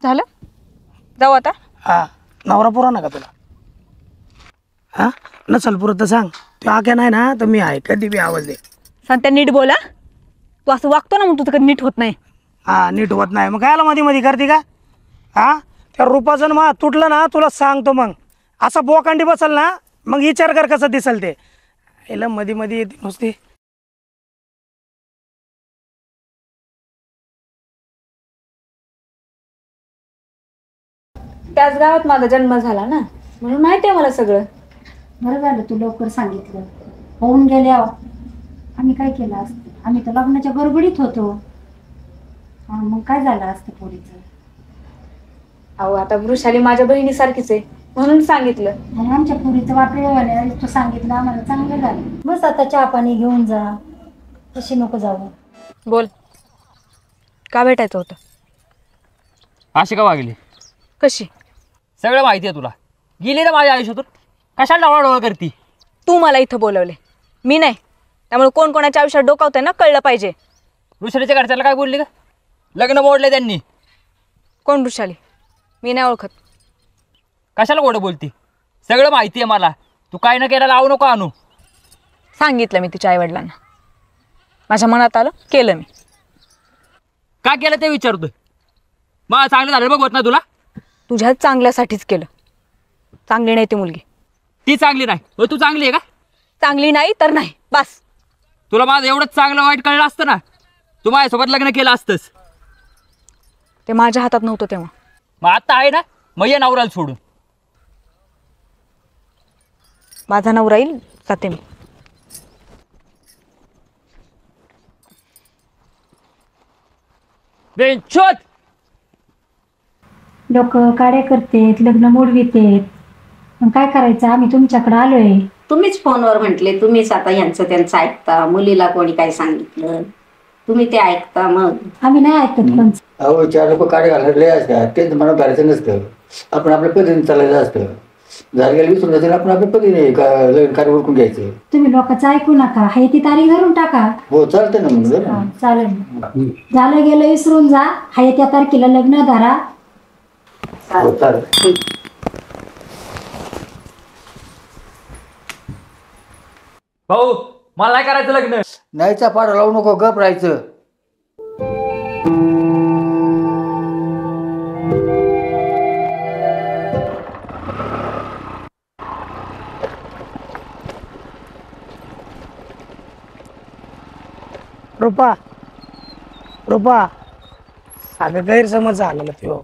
झालं, जाऊ आता. हा, नवरा पुरा ना का तुला? हा, नसल पुरत तर सांग. तू आक्या नाही ना तर मी आहे, कधी बी आवाज दे. सांगत्या नीट बोला. तू असं वागतो ना, मग तुझं कधी नीट होत नाही. हा, नीट होत नाही मग कायला मध्ये मध्ये करते का? हा, त्या रूपाचं मग तुटलं ना तुला सांगतो. मग असं बोकांडी बसल ना, मग विचार कर कसं दिसल ते. याला मध्ये मध्ये येते नुसती. त्याच गावात माझा जन्म झाला ना, म्हणून माहिती आहे मला सगळं. बरं झालं तू लवकर सांगितलं. होऊन गेल्यावर आम्ही काय केलं असतं? आम्ही तर लग्नाच्या गडबडीत होतो. मग काय झालं असतं पोरीचं? अहो, आता वृषाली माझ्या बहिणीसारखीच आहे म्हणून सांगितलं. मग आमच्या पोरीचं वाटलं तू सांगितलं, आम्हाला चांगलं झालं. बस आता चहा पाणी घेऊन जा, तशी नको जाऊ. बोल, का भेटायचं होतं? अशी का वागली? कशी? सगळं माहिती आहे तुला. गेली ना माझ्या आयुष्यातून, कशाला डोळा करती? तू मला इथं बोलवले, मी नाही. त्यामुळे कोण कोणाच्या आयुष्यात डोकावतंय ना, कळलं पाहिजे. वृषालीच्या घरच्याला काय बोलली का? लग्न मोडले त्यांनी. कोण वृषाली? मी नाही ओळखत. कशाला गोडं बोलती? सगळं माहिती आहे मला. तू काय न केलं लावू नको आणू. सांगितलं मी तिच्या आईवडिलांना. माझ्या मनात आलं, केलं मी. काय केलं ते विचारतोय. मला चांगलं झालं बघ, होत ना तुला? तुझ्या चांगल्यासाठीच केलं. चांगली नाही ती मुलगी. ती चांगली नाही, हो तू चांगली आहे का? चांगली नाही तर नाही, बस. तुला माझं एवढंच चांगलं वाईट कळलं असतं ना, तू माझ्यासोबत लग्न केलं असतंस. ते माझ्या हातात नव्हतं तेव्हा. मग आता आहे ना, मग ये नवऱ्याला सोडून. माझा नवरा येईल, जाते मी. बेंचोत लोक काड्या करतेत, लग्न मोडवितेत. मग काय करायचं? आम्ही तुमच्याकडे आलोय. तुम्हीच फोनवर म्हटले, तुम्हीच आता यांचं त्यांचं ऐकता. मुलीला कोणी काय सांगितलं तुम्ही ते ऐकता. मग आम्ही नाही ऐकत पण. अहो, चार लोक काढे घालले असतात, ते मनात घालायचं नसतं. आपण आपल्या पद्धतीने चालायचं असतं. झालं गेलं विसरून जायचं, आपण आपल्या पद्धतीने कार्य उरकून घ्यायचं. तुम्ही लोकांचं ऐकू नका, हे ती तारीख धरून टाका. हो, चालतंय ना. मग चालेल. झालं गेलं विसरून जा. हाय त्या तारखेला लग्न धरा. हो, चालेल. भाऊ, मला नाही करायचं लग्न. नाहीचा पाडा लावू नको, गप राहायचं. रूपा, रूपा, अगं गैरसमज झालेला तो.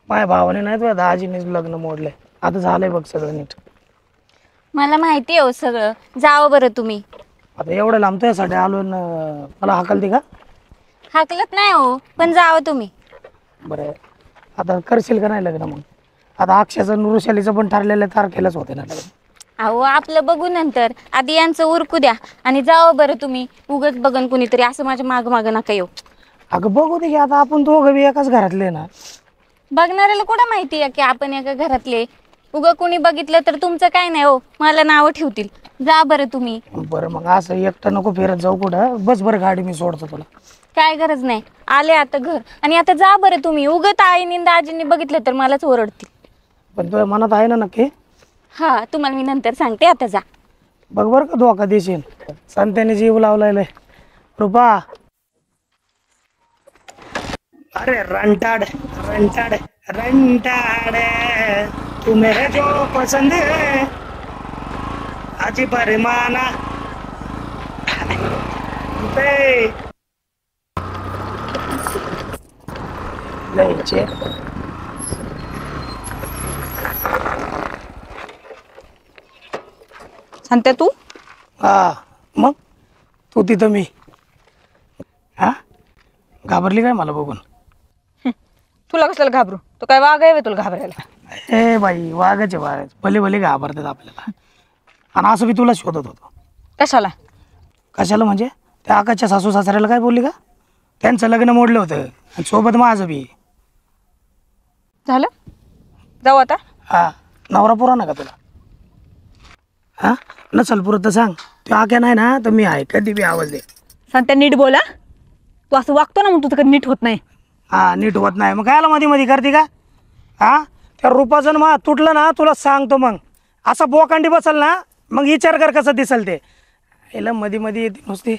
माझ्या भावाने नाही तुझ्या दाजीनेच लग्न मोडलंय. आता झालंय बघ सगळं नीट. मला माहिती आहे सगळं. जावं बरं तुम्ही. आता एवढं लांब तुझ्यासाठी आलो ना, मला हाकलते का? हाकलत नाही हो, पण जावं तुम्ही. बरं, आता करशील का नाही लग्न? मग आता अक्षयचं वृषालीचं पण ठरलेल्या तारखेलाच होते ना लग्न. अहो, आपलं बघू नंतर. आधी यांचं उरकू द्या आणि जावं बरं तुम्ही. उगच बघन कुणीतरी असं माझ्या माग माग नका येऊ. अगं बघू दे की, आता आपण दोघं बी एकाच घरातले ना. बघणाऱ्याला कुठं माहिती आहे की आपण एका घरातले. उगं कुणी बघितलं तर तुमचं काय नाही हो, मला नावं ठेवतील. जा बरं तुम्ही. बरं, मग असं एकटं नको फिरत जाऊ कुठं. बस बरं, गाडी मी सोडतो तुला. काय गरज नाही, आले आता घर. आणि आता जा बरं तुम्ही. उगत आईनी दाजींनी बघितलं तर मलाच ओरडतील. पण तुझ्या मनात आहे ना नक्की? हा, तुम्हाला मी नंतर सांगते. आता जा. बघ बरं का धोका देशील. संत्याने जीव लावलाय. रूपा, अरे रंटाड रंटाड रंटाड, तुम्हें जो पसंद है आजी परिमाना लयचे. सांगते तू? हा, मग तू तिथं, मी. हा, घाबरली काय मला बघून? तुला कशाला घाबरू? तो काय वाघ आहे तुला घाबरायला? ए बाई, वाघाचे वाघ भले भले घाबरतात आपल्याला. आणि असं मी तुला शोधत होतो. कशाला? कशाला म्हणजे? त्या आकाशच्या सासू सासऱ्याला काय बोलली का? त्यांचं लग्न मोडलं होतं आणि सोबत माझं बी. झालं, जाऊ आता. हा, नवरा पुरा ना का तुला? हा, नसल पुरत तर सांग. तू आक्या नाही ना तर मी आहे, कधी बी आवाज दे. सांगते नीट बोला. तू असं वागतो ना, मग तुझं कधी नीट होत नाही. हां नीट होत नाही मग कायला मध्ये मध्ये करते का? हां त्या रूपाचं मा तुटलं ना तुला सांगतो मग असा बोकांडी बसल ना मग विचार कर कसं दिसल ते. याला मध्ये मध्ये येते नुसती